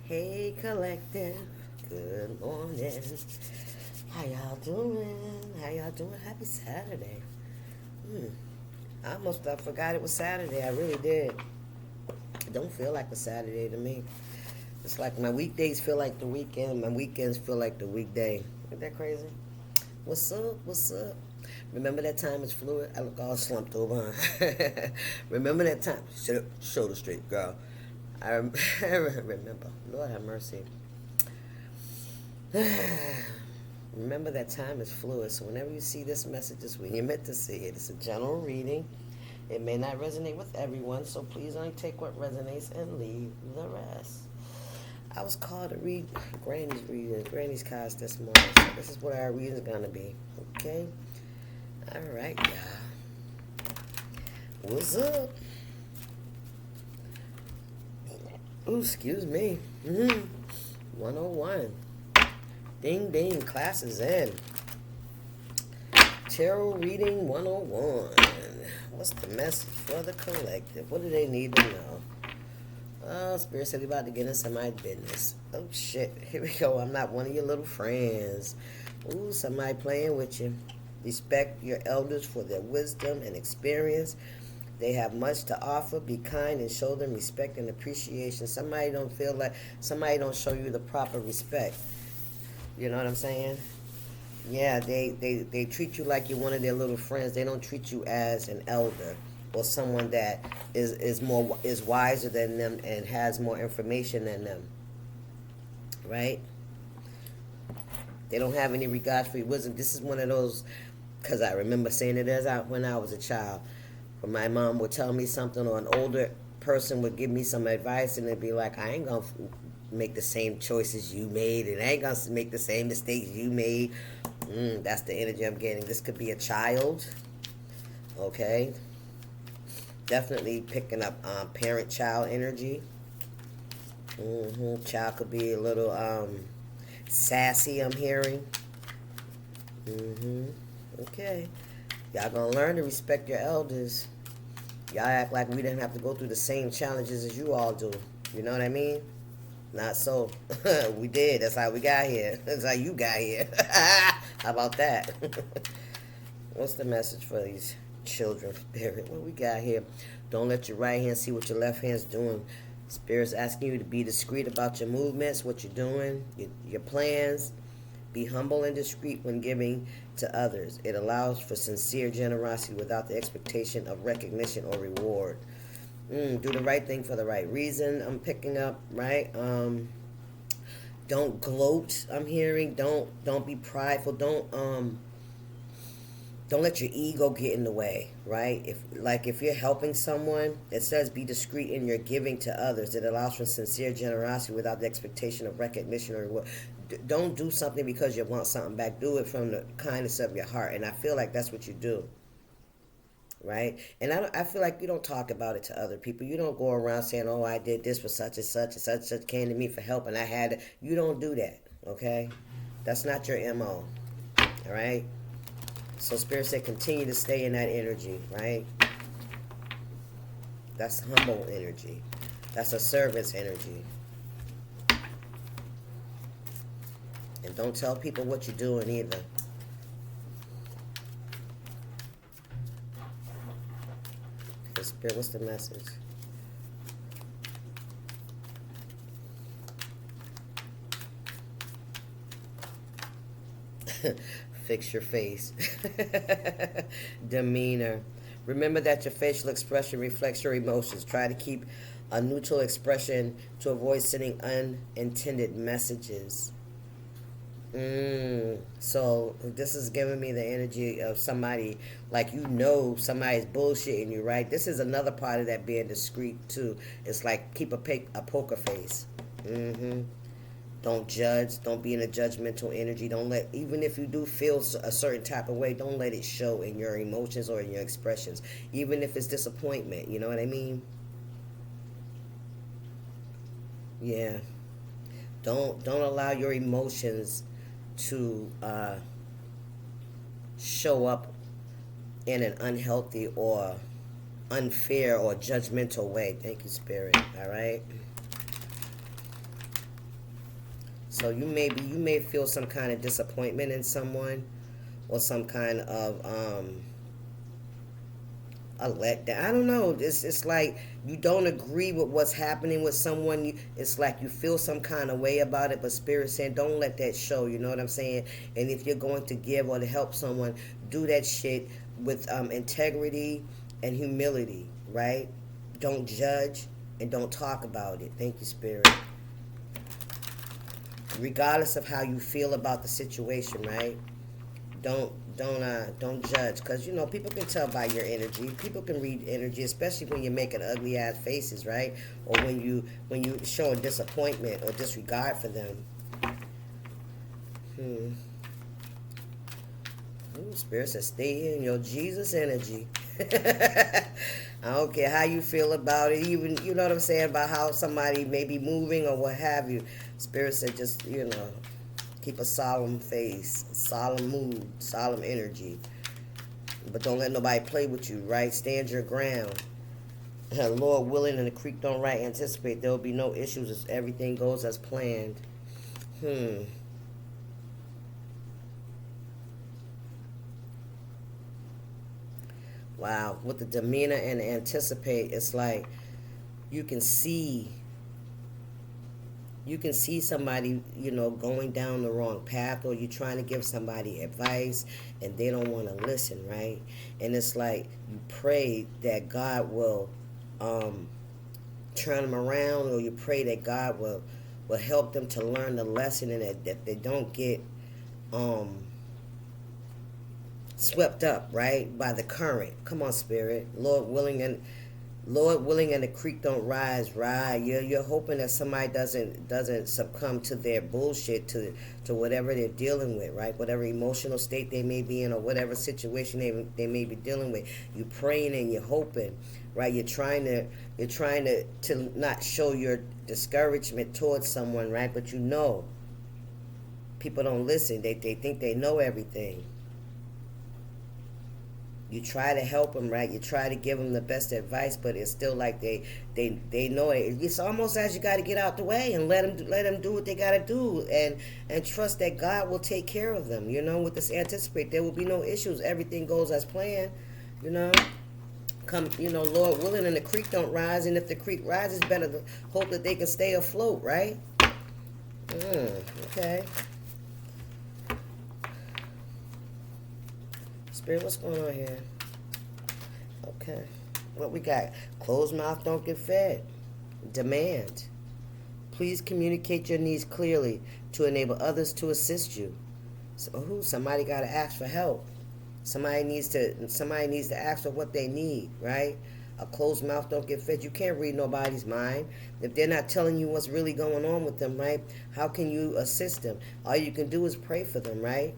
Hey collective, good morning. How y'all doing? How y'all doing? Happy Saturday. Hmm. I almost forgot it was Saturday. I really did. It don't feel like a Saturday to me. It's like my weekdays feel like the weekend. My weekends feel like the weekday. Ain't that crazy? What's up? What's up? Remember that time it's fluid? I look all slumped over. Huh? Remember that time? Sit up, shoulder straight, girl. I remember. Lord have mercy. Remember that time is fluid. So whenever you see this message, it's when you're meant to see it. It's a general reading. It may not resonate with everyone, so please only take what resonates and leave the rest. I was called to read Granny's cards this morning. So this is what our reading's gonna be. Okay? Alright, y'all. What's up? Ooh, excuse me. 101. Ding ding, class is in. Tarot reading 101. What's the message for the collective? What do they need to know? Oh, Spirit said we about to get into my business. Oh shit, here we go. I'm not one of your little friends. Ooh, somebody playing with you. Respect your elders for their wisdom and experience. They have much to offer. Be kind and show them respect and appreciation. Somebody don't show you the proper respect. You know what I'm saying? Yeah, they treat you like you're one of their little friends. They don't treat you as an elder or someone that is wiser than them and has more information than them. Right? They don't have any regard for your wisdom. This is one of those, because I remember saying it when I was a child. When my mom would tell me something or an older person would give me some advice and it'd be like, I ain't going to make the same choices you made and I ain't going to make the same mistakes you made. That's the energy I'm getting. This could be a child. Okay? Definitely picking up parent-child energy. Child could be a little sassy, I'm hearing. Okay. Y'all gonna learn to respect your elders. Y'all act like we didn't have to go through the same challenges as you all do. You know what I mean? Not so. We did. That's how we got here. That's how you got here. How about that? What's the message for these children, Spirit? What we got here? Don't let your right hand see what your left hand's doing. Spirit's asking you to be discreet about your movements, what you're doing, your plans. Be humble and discreet when giving to others. It allows for sincere generosity without the expectation of recognition or reward. Do the right thing for the right reason. I'm picking up, right? Don't gloat. I'm hearing. Don't be prideful. Don't let your ego get in the way, right? If you're helping someone, it says be discreet in your giving to others. It allows for sincere generosity without the expectation of recognition or reward. Don't do something because you want something back. Do it from the kindness of your heart, and I feel like that's what you do, right? And I feel like you don't talk about it to other people. You don't go around saying, "Oh, I did this for such and such, and such and such came to me for help, and I had it." You don't do that, okay? That's not your MO, all right? So Spirit said continue to stay in that energy, right? That's humble energy. That's a servant's energy. And don't tell people what you're doing either. Okay, Spirit, what's the message? Fix your face. Demeanor. Remember that your facial expression reflects your emotions. Try to keep a neutral expression to avoid sending unintended messages. So this is giving me the energy of somebody, like somebody's bullshitting you, right? This is another part of that being discreet too. It's like keep a poker face. Don't judge. Don't be in a judgmental energy. Even if you do feel a certain type of way, don't let it show in your emotions or in your expressions. Even if it's disappointment, you know what I mean? Yeah. Don't allow your emotions to show up in an unhealthy or unfair or judgmental way. Thank you, Spirit. All right. So you may feel some kind of disappointment in someone, or some kind of a letdown. I don't know. It's like you don't agree with what's happening with someone. It's like you feel some kind of way about it, but Spirit saying don't let that show. You know what I'm saying? And if you're going to give or to help someone, do that shit with integrity and humility, right? Don't judge and don't talk about it. Thank you, Spirit. Regardless of how you feel about the situation, right? Don't judge, because people can tell by your energy. People can read energy, especially when you're making ugly ass faces, right? Or when you showing disappointment or disregard for them. Ooh, Spirit says stay in your Jesus energy. I don't care how you feel about it, even you know what I'm saying, about how somebody may be moving or what have you. Spirit said just keep a solemn face, solemn mood, solemn energy. But don't let nobody play with you, right? Stand your ground. Lord willing and the creek don't right, anticipate there will be no issues as everything goes as planned. Wow. With the demeanor and the anticipate, it's like you can see somebody, going down the wrong path, or you're trying to give somebody advice and they don't want to listen, right? And it's like you pray that God will turn them around, or you pray that God will help them to learn the lesson, and that they don't get swept up, right, by the current. Come on, Spirit. Lord willing and the creek don't rise, right? You're hoping that somebody doesn't succumb to their bullshit, to whatever they're dealing with, right? Whatever emotional state they may be in, or whatever situation they may be dealing with. You're praying and you're hoping, right? You're trying to not show your discouragement towards someone, right? But people don't listen. They think they know everything. You try to help them, right? You try to give them the best advice, but it's still like they know it. It's almost as you got to get out the way and let them do what they got to do, and trust that God will take care of them. With this anticipate, there will be no issues. Everything goes as planned. Come, Lord willing, and the creek don't rise. And if the creek rises, better to hope that they can stay afloat, right? Okay. Spirit, what's going on here? Okay. What we got? Closed mouth don't get fed. Demand. Please communicate your needs clearly to enable others to assist you. So, somebody got to ask for help. Somebody needs to ask for what they need, right? A closed mouth don't get fed. You can't read nobody's mind. If they're not telling you what's really going on with them, right? How can you assist them? All you can do is pray for them, right?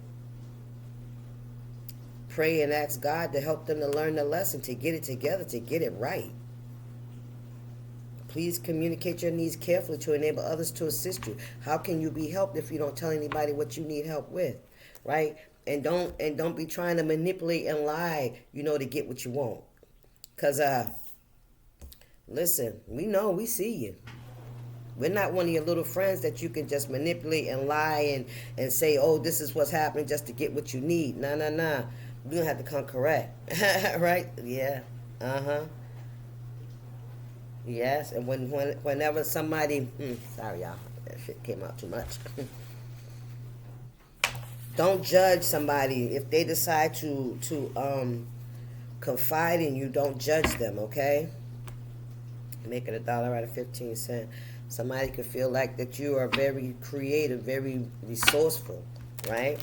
Pray and ask God to help them to learn the lesson, to get it together, to get it right. Please communicate your needs carefully to enable others to assist you. How can you be helped if you don't tell anybody what you need help with, right? And don't be trying to manipulate and lie, to get what you want. Cause listen, we see you. We're not one of your little friends that you can just manipulate and lie and say, oh, this is what's happening just to get what you need. Nah. We're going to have to come correct. Right? Yeah. Yes. And whenever somebody... sorry, y'all. That shit came out too much. Don't judge somebody. If they decide to confide in you, don't judge them, okay? Make it $1 out of 15 cents. Somebody could feel like that you are very creative, very resourceful, right?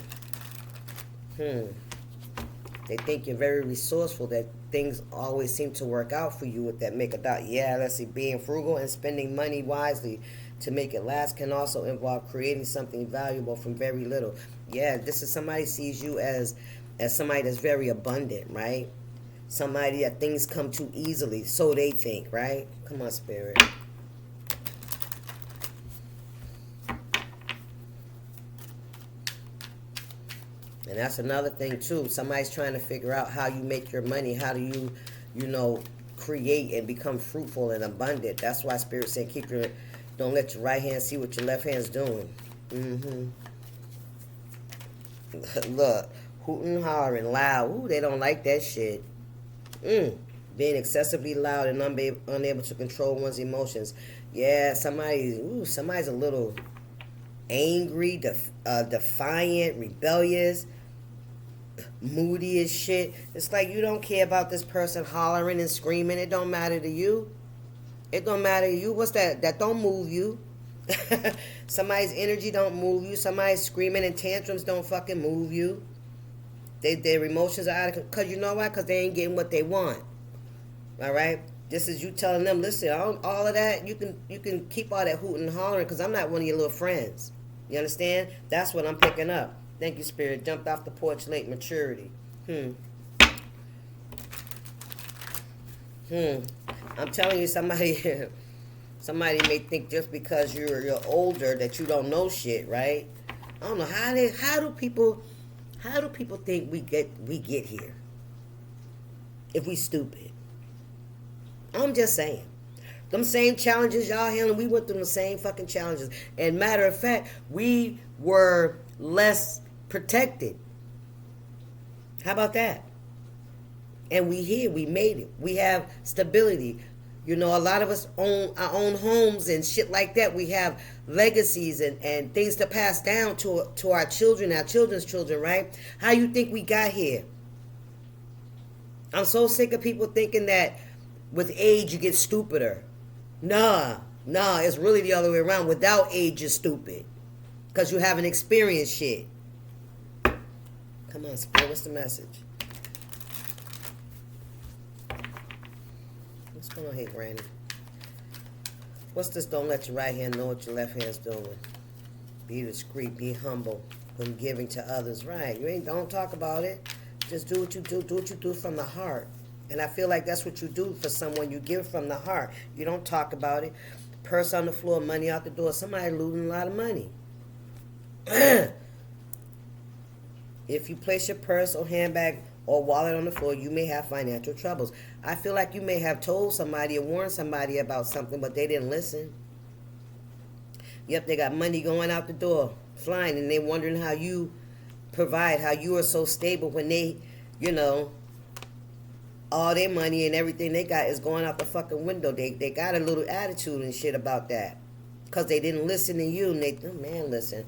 They think you're very resourceful, that things always seem to work out for you with that make $1. Yeah, let's see. Being frugal and spending money wisely to make it last can also involve creating something valuable from very little. Yeah, this is somebody sees you as somebody that's very abundant, right? Somebody that things come too easily, so they think, right? Come on, Spirit. And that's another thing too. Somebody's trying to figure out how you make your money. How do you, create and become fruitful and abundant? That's why Spirit said don't let your right hand see what your left hand's doing. Mm-hmm. Look, hooting, hollering, loud. Ooh, they don't like that shit. Being excessively loud and unable to control one's emotions. Yeah, somebody's a little angry, defiant, rebellious, moody as shit. It's like you don't care about this person hollering and screaming. It don't matter to you. It don't matter to you. What's that? That don't move you. Somebody's energy don't move you. Somebody's screaming and tantrums don't fucking move you. Their emotions are out of, because you know why? Because they ain't getting what they want. All right. This is you telling them, listen, all of that, you can keep all that hooting and hollering because I'm not one of your little friends. You understand? That's what I'm picking up. Thank you, Spirit. Jumped off the porch late, maturity. I'm telling you, somebody may think just because you're older that you don't know shit, right? I don't know how do people think we get here if we stupid? I'm just saying. Them same challenges y'all handling, we went through the same fucking challenges. And matter of fact, we were less protected. How about that? And we made it. We have stability. You know, a lot of us own our own homes and shit like that. We have legacies and things to pass down to our children, our children's children, right? How you think we got here? I'm so sick of people thinking that with age you get stupider. Nah, it's really the other way around. Without age you're stupid. Because you haven't experienced shit. Come on, Spirit, what's the message? What's going on here, Granny? What's this? Don't let your right hand know what your left hand's doing. Be discreet, be humble when giving to others. Right. Don't talk about it. Just do what you do. Do what you do from the heart. And I feel like that's what you do for someone. You give from the heart. You don't talk about it. Purse on the floor, money out the door. Somebody losing a lot of money. If you place your purse or handbag or wallet on the floor, you may have financial troubles. I feel like you may have told somebody or warned somebody about something, but they didn't listen. Yep, they got money going out the door, flying, and they wondering how you provide, how you are so stable when they, all their money and everything they got is going out the fucking window. They got a little attitude and shit about that because they didn't listen to you. And listen,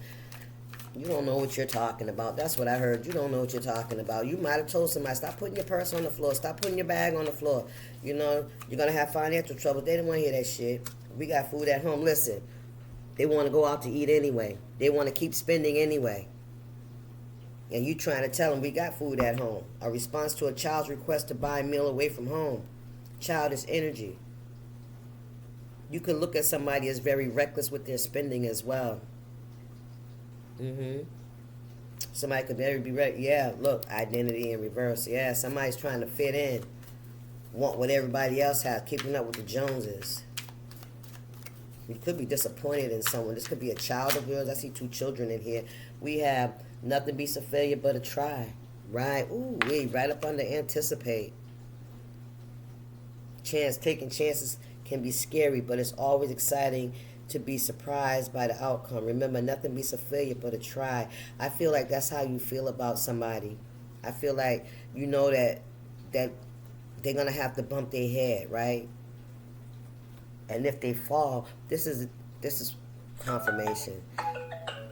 you don't know what you're talking about. That's what I heard. You don't know what you're talking about. You might have told somebody, stop putting your purse on the floor. Stop putting your bag on the floor. You're going to have financial trouble. They didn't want to hear that shit. We got food at home. Listen, they want to go out to eat anyway. They want to keep spending anyway. And you trying to tell them we got food at home. A response to a child's request to buy a meal away from home. Childish energy. You could look at somebody as very reckless with their spending as well. Somebody could very be look, identity in reverse. Yeah, somebody's trying to fit in. Want what everybody else has, keeping up with the Joneses. You could be disappointed in someone. This could be a child of yours. I see 2 children in here. We have nothing beats a failure but a try. Right? Ooh, right up under anticipate. Taking chances can be scary, but it's always exciting to be surprised by the outcome. Remember, nothing beats a failure but a try. I feel like that's how you feel about somebody. I feel like you know that they're gonna have to bump their head, right? And if they fall, this is confirmation.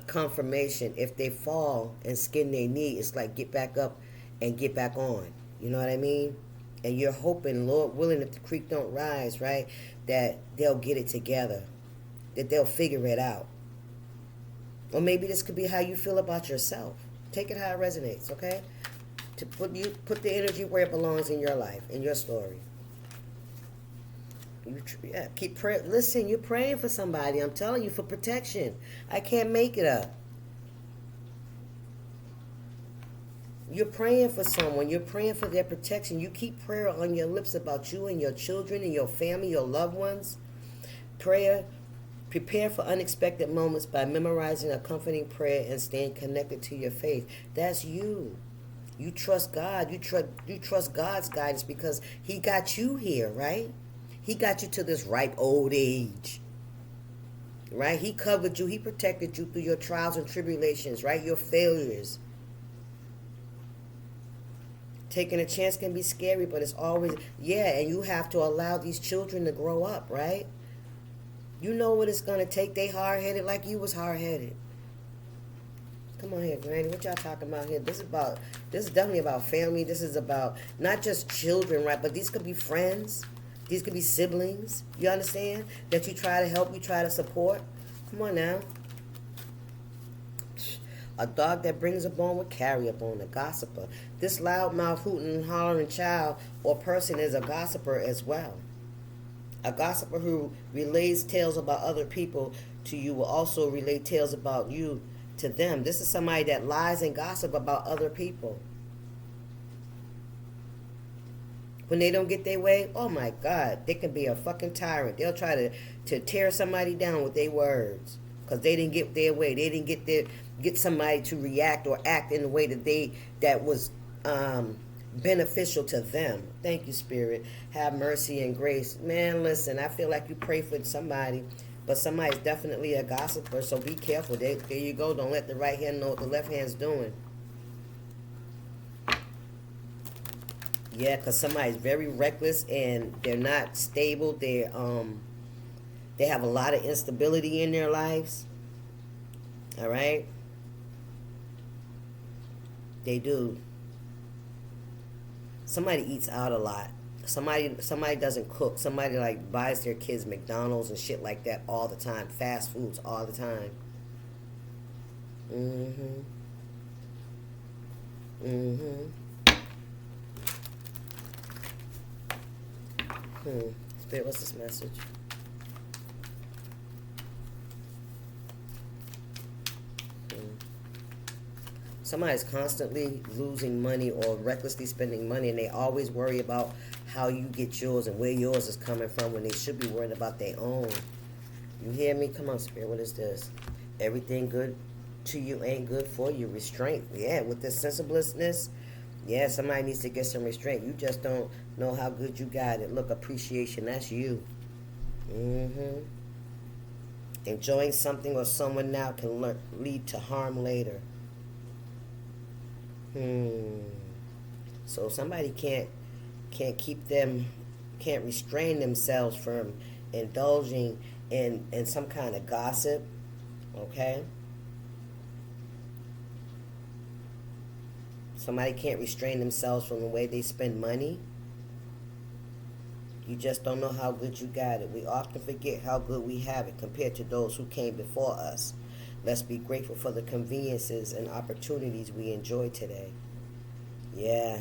Confirmation. If they fall and skin their knee, it's like get back up and get back on. You know what I mean? And you're hoping, Lord willing, if the creek don't rise, right, that they'll get it together, that they'll figure it out. Or maybe this could be how you feel about yourself. Take it how it resonates, okay? To put the energy where it belongs in your life, in your story. Keep praying. Listen, you're praying for somebody. I'm telling you, for protection. I can't make it up. You're praying for someone. You're praying for their protection. You keep prayer on your lips about you and your children and your family, your loved ones. Prepare for unexpected moments by memorizing a comforting prayer and staying connected to your faith. That's you. You trust God. You trust God's guidance because He got you here, right? He got you to this ripe old age. right? He covered you. He protected you through your trials and tribulations, right? Your failures. Taking a chance can be scary, but it's always, yeah, and you have to allow these children to grow up, right? You know what it's going to take. They hard-headed like you was hard-headed. Come on here, Granny. What y'all talking about here? This is definitely about family. This is about not just children, right? But these could be friends. These could be siblings. You understand? That you try to help, you try to support. Come on now. A dog that brings a bone will carry a bone, a gossiper. This loudmouth, hooting, and hollering child or person is a gossiper as well. A gossiper who relays tales about other people to you will also relay tales about you to them. This is somebody that lies and gossip about other people. When they don't get their way, oh my God, they can be a fucking tyrant. They'll try to tear somebody down with their words because they didn't get their way. They didn't get somebody to react or act in the way that was beneficial to them. Thank you, Spirit. Have mercy and grace. Man, listen, I feel like you pray for somebody, but somebody's definitely a gossiper, so be careful. There you go. Don't let the right hand know what the left hand's doing. Yeah, because somebody's very reckless and they're not stable. They have a lot of instability in their lives. All right? They do. Somebody eats out a lot. Somebody doesn't cook. Somebody like buys their kids McDonald's and shit like that all the time. Fast foods all the time. Spirit, what's this message? Somebody's constantly losing money or recklessly spending money, and they always worry about how you get yours and where yours is coming from when they should be worried about their own. You hear me? Come on, Spirit. What is this? Everything good to you ain't good for you. Restraint. Yeah, with this sensibleness, yeah, somebody needs to get some restraint. You just don't know how good you got it. Look, appreciation. That's you. Enjoying something or someone now can lead to harm later. So somebody can't restrain themselves from indulging in some kind of gossip, okay? Somebody can't restrain themselves from the way they spend money. You just don't know how good you got it. We often forget how good we have it compared to those who came before us. Let's be grateful for the conveniences and opportunities we enjoy today. Yeah.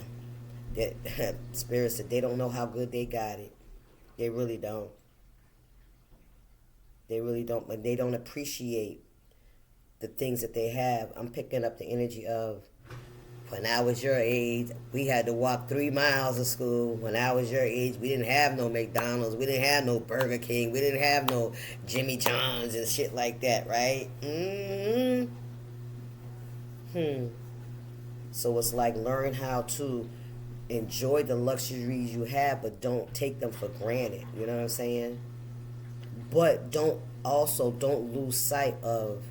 Spirit said they don't know how good they got it. They really don't. They really don't. But they don't appreciate the things that they have. I'm picking up the energy of, when I was your age, we had to walk 3 miles to school. When I was your age, we didn't have no McDonald's. We didn't have no Burger King. We didn't have no Jimmy John's and shit like that, right? So it's like, learn how to enjoy the luxuries you have, but don't take them for granted. You know what I'm saying? But don't lose sight of,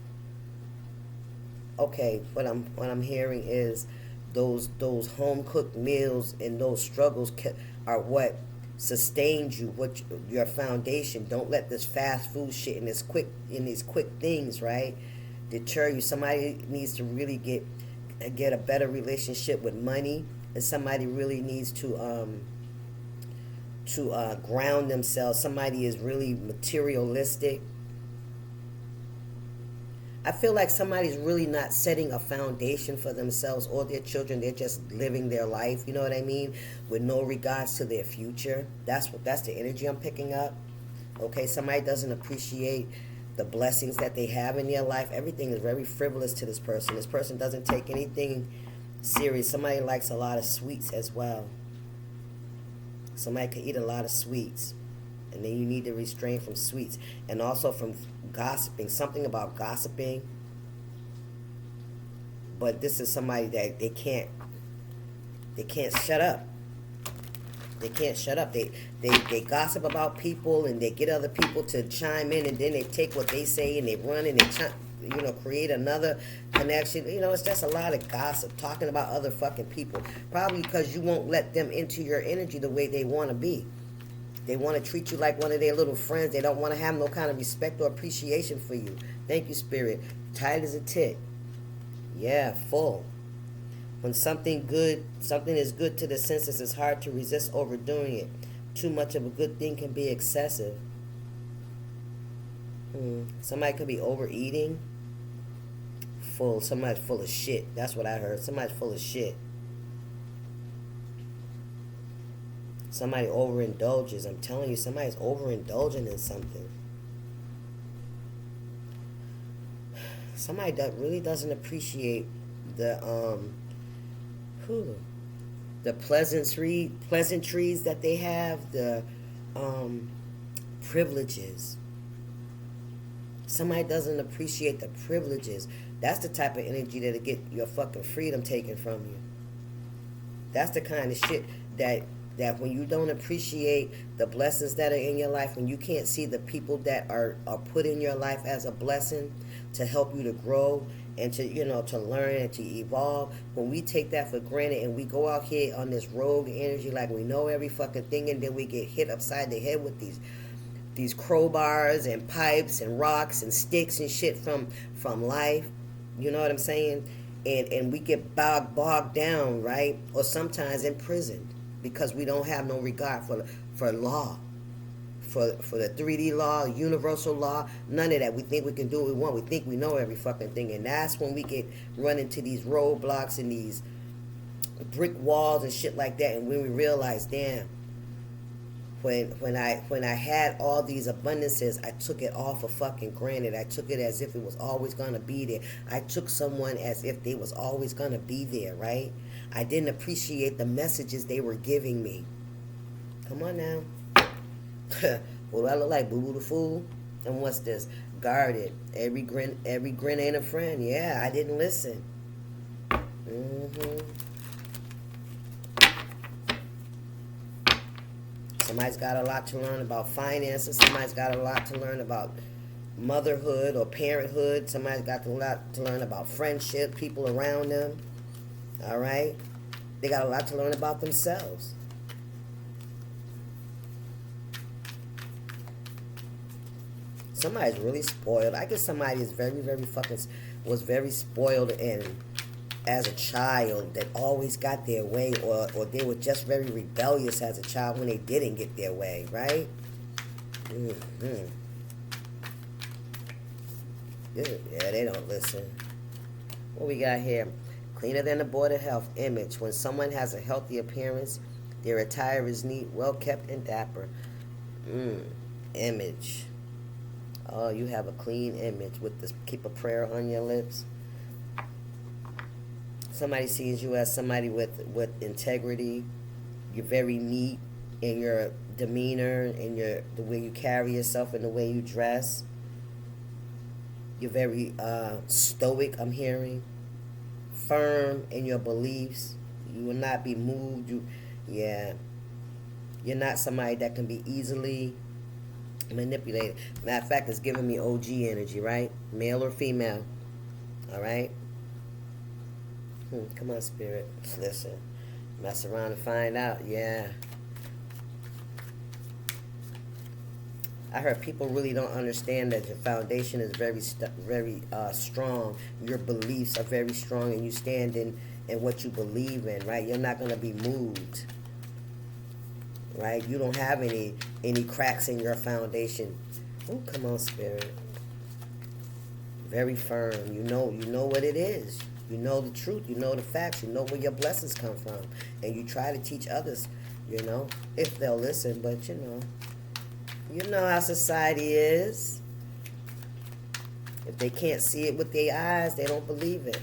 okay, what I'm hearing is those home cooked meals and those struggles are what sustained you, what your foundation. Don't let this fast food shit and these quick things, right, deter you. Somebody needs to really get a better relationship with money, and somebody really needs to ground themselves. Somebody is really materialistic. I feel like somebody's really not setting a foundation for themselves or their children. They're just living their life, you know what I mean, with no regards to their future. That's the energy I'm picking up. Okay, somebody doesn't appreciate the blessings that they have in their life. Everything is very frivolous to this person. This person doesn't take anything serious. Somebody likes a lot of sweets as well. Somebody could eat a lot of sweets, and then you need to restrain from sweets and also from gossiping. Something about gossiping. But this is somebody that they can't shut up. They can't shut up. They gossip about people, and they get other people to chime in, and then they take what they say and they run and they create another connection. It's just a lot of gossip, talking about other fucking people. Probably because you won't let them into your energy the way they want to be. They want to treat you like one of their little friends. They don't want to have no kind of respect or appreciation for you. Thank you, Spirit. Tight as a tick. Yeah, full. When something is good to the senses, it's hard to resist overdoing it. Too much of a good thing can be excessive. Somebody could be overeating. Full. Somebody's full of shit. That's what I heard. Somebody's full of shit. Somebody overindulges. I'm telling you, somebody's overindulging in something. Somebody that really doesn't appreciate the pleasantries that they have, the privileges. Somebody doesn't appreciate the privileges. That's the type of energy that'll get your fucking freedom taken from you. That's the kind of shit that when you don't appreciate the blessings that are in your life, when you can't see the people that are put in your life as a blessing to help you to grow and to learn and to evolve, when we take that for granted and we go out here on this rogue energy like we know every fucking thing, and then we get hit upside the head with these crowbars and pipes and rocks and sticks and shit from life, you know what I'm saying? And we get bogged down, right? Or sometimes imprisoned because we don't have no regard for law, for the 3D law, universal law, none of that. We think we can do what we want. We think we know every fucking thing, and that's when we get run into these roadblocks and these brick walls and shit like that. And when we realize, damn, when I had all these abundances, I took it all for fucking granted. I took it as if it was always gonna be there. I took someone as if they was always gonna be there, right? I didn't appreciate the messages they were giving me. Come on now. What do I look like, Boo Boo the Fool? And what's this? Guarded. Every grin ain't a friend. Yeah, I didn't listen. Somebody's got a lot to learn about finances. Somebody's got a lot to learn about motherhood or parenthood. Somebody's got a lot to learn about friendship, people around them. All right? They got a lot to learn about themselves. Somebody's really spoiled. I guess somebody is was very spoiled and as a child that always got their way, or they were just very rebellious as a child when they didn't get their way, right? Yeah, they don't listen. What we got here? Cleaner than the Board of Health image. When someone has a healthy appearance, their attire is neat, well kept, and dapper. Image. Oh, you have a clean image with this. Keep a prayer on your lips. Somebody sees you as somebody with integrity. You're very neat in your demeanor, in the way you carry yourself, and the way you dress. You're very stoic, I'm hearing. Firm in your beliefs. You will not be moved. You're not somebody that can be easily manipulated. Matter of fact, it's giving me OG energy, right? Male or female. All right? Come on, Spirit. Listen. Mess around and find out. Yeah. I heard people really don't understand that your foundation is very strong. Your beliefs are very strong, and you stand in what you believe in, right? You're not going to be moved, right? You don't have any cracks in your foundation. Oh, come on, Spirit. Very firm. You know what it is. You know the truth. You know the facts. You know where your blessings come from. And you try to teach others, if they'll listen. But, you know how society is. If they can't see it with their eyes, they don't believe it.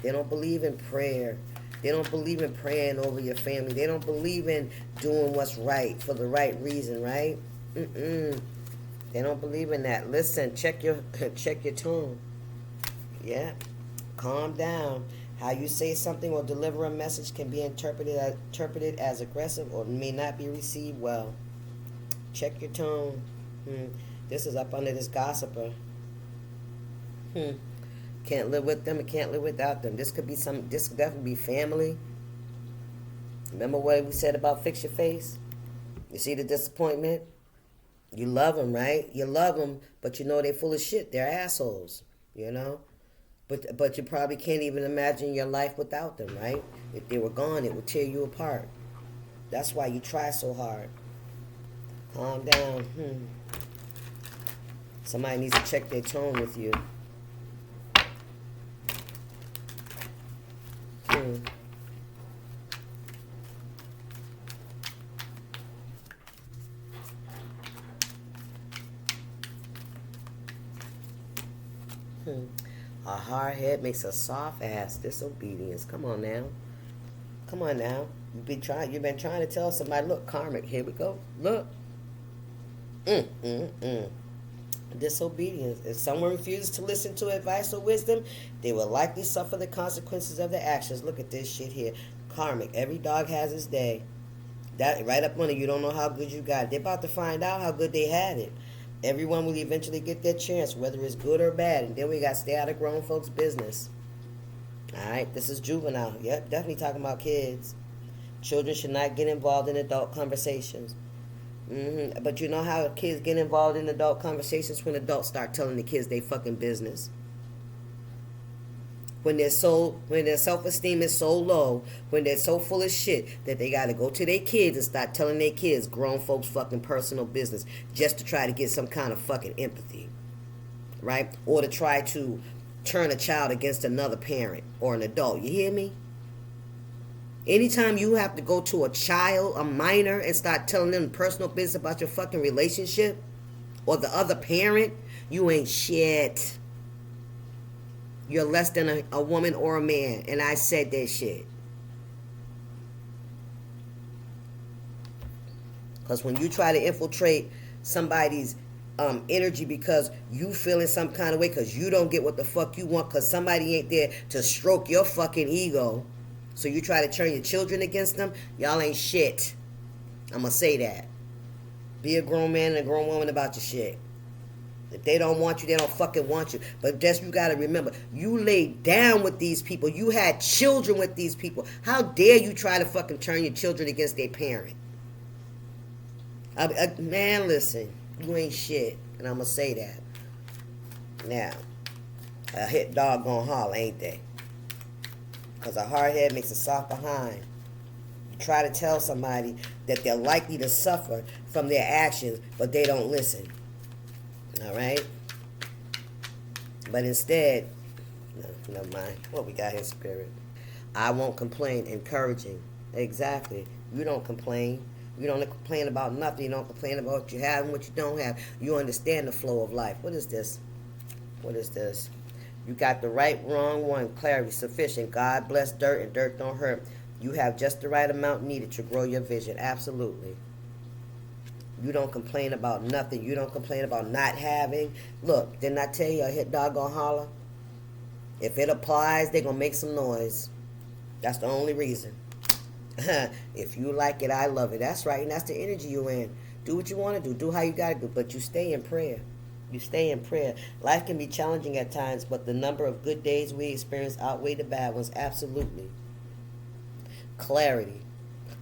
They don't believe in prayer. They don't believe in praying over your family. They don't believe in doing what's right for the right reason, right? They don't believe in that. Listen, check your tone. Yeah. Calm down. How you say something or deliver a message can be interpreted as aggressive or may not be received well. Check your tone. This is up under this gossiper. Can't live with them and can't live without them. This could definitely be family. Remember what we said about fix your face? You see the disappointment? You love them, right? You love them, but you know they're full of shit. They're assholes, you know? But you probably can't even imagine your life without them, right? If they were gone, it would tear you apart. That's why you try so hard. Calm down. Somebody needs to check their tone with you. A hard head makes a soft ass. Disobedience. Come on now. Come on now. You've been trying to tell somebody, look, karmic, here we go. Look. Disobedience. If someone refuses to listen to advice or wisdom, they will likely suffer the consequences of their actions. Look at this shit here. Karmic. Every dog has its day. That right up under you don't know how good you got it. They're about to find out how good they had it. Everyone will eventually get their chance, whether it's good or bad. And then we got to stay out of grown folks' business. All right, this is juvenile. Yep, definitely talking about kids. Children should not get involved in adult conversations. But you know how kids get involved in adult conversations? When adults start telling the kids they fucking business. When their self-esteem is so low, when they're so full of shit that they got to go to their kids and start telling their kids grown folks fucking personal business just to try to get some kind of fucking empathy, right? Or to try to turn a child against another parent or an adult. You hear me? Anytime you have to go to a child, a minor, and start telling them personal business about your fucking relationship or the other parent, you ain't shit. You're less than a woman or a man. And I said that shit. Because when you try to infiltrate somebody's energy because you feel in some kind of way because you don't get what the fuck you want because somebody ain't there to stroke your fucking ego, so you try to turn your children against them, y'all ain't shit. I'm going to say that. Be a grown man and a grown woman about your shit. If they don't want you, they don't fucking want you. But just you got to remember, you laid down with these people. You had children with these people. How dare you try to fucking turn your children against their parent? Man, listen, you ain't shit. And I'm going to say that. Now, a hit dog gonna holler, ain't they? Because a hard head makes a soft behind. You try to tell somebody that they're likely to suffer from their actions, but they don't listen. All right? But instead, no, never mind. What we got here, spirit? I won't complain. Encouraging. Exactly. You don't complain. You don't complain about nothing. You don't complain about what you have and what you don't have. You understand the flow of life. What is this? What is this? You got the right, wrong one. Clarity, sufficient. God bless dirt and dirt don't hurt. You have just the right amount needed to grow your vision. Absolutely. You don't complain about nothing. You don't complain about not having. Look, didn't I tell you a hit dog gonna holler? If it applies, they gonna make some noise. That's the only reason. If you like it, I love it. That's right, and that's the energy you in. Do what you want to do. Do how you gotta do. But you stay in prayer. You stay in prayer. Life can be challenging at times, but the number of good days we experience outweigh the bad ones. Absolutely. Clarity.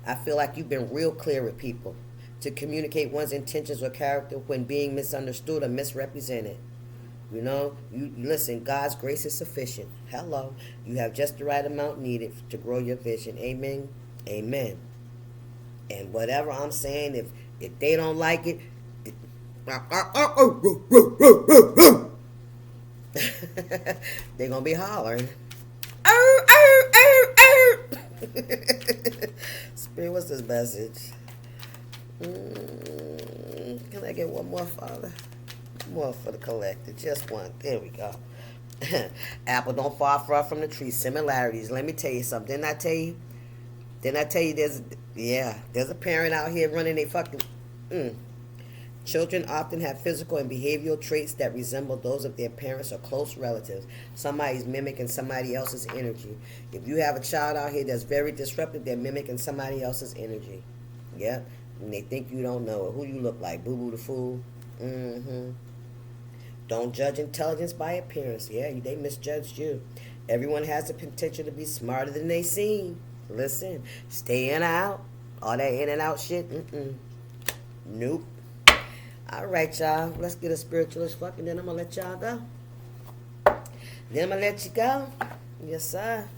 I feel like you've been real clear with people to communicate one's intentions or character when being misunderstood or misrepresented. You know, you listen, God's grace is sufficient. Hello. You have just the right amount needed to grow your vision. Amen. Amen. And whatever I'm saying, if they don't like it, they're going to be hollering. Spirit, what's this message? Can I get one more, Father? More for the collective. Just one. There we go. Apple don't fall far from the tree. Similarities. Let me tell you something. Didn't I tell you there's a parent out here running a fucking Children often have physical and behavioral traits that resemble those of their parents or close relatives. Somebody's mimicking somebody else's energy. If you have a child out here that's very disruptive, they're mimicking somebody else's energy. Yep. And they think you don't know who you look like. Boo Boo the Fool. Mm-hmm. Don't judge intelligence by appearance. Yeah, they misjudged you. Everyone has the potential to be smarter than they seem. Listen, stay in and out. All that in and out shit, nope. All right, y'all. Let's get a spiritualist fuck, and then I'm going to let y'all go. Then I'm going to let you go. Yes, sir.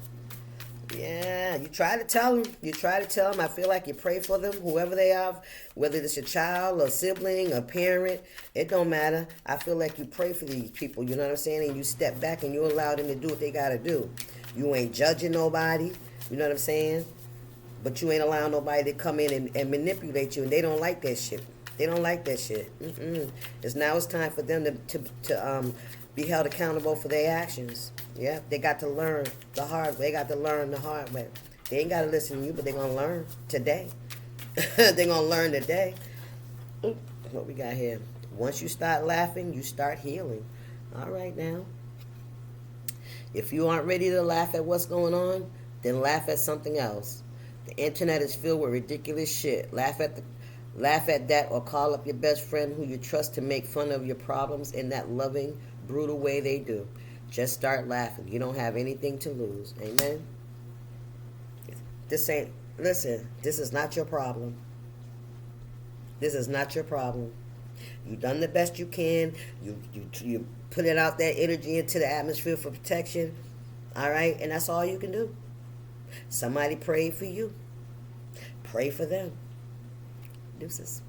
Yeah, you try to tell them. You try to tell them. I feel like you pray for them, whoever they are, whether it's your child, a sibling, a parent. It don't matter. I feel like you pray for these people, you know what I'm saying? And you step back and you allow them to do what they got to do. You ain't judging nobody, you know what I'm saying? But you ain't allowing nobody to come in and manipulate you, and they don't like that shit. They don't like that shit. It's time for them to be held accountable for their actions. Yeah, they got to learn the hard way. They got to learn the hard way. They ain't got to listen to you, but they're going to learn today. They're going to learn today. What we got here? Once you start laughing, you start healing. All right now. If you aren't ready to laugh at what's going on, then laugh at something else. The internet is filled with ridiculous shit. Laugh at that, or call up your best friend who you trust to make fun of your problems in that loving, brutal way they do. Just start laughing. You don't have anything to lose. Amen? This is not your problem. This is not your problem. You've done the best you can. You put it out that energy into the atmosphere for protection. All right? And that's all you can do. Somebody prayed for you. Pray for them. Deuces.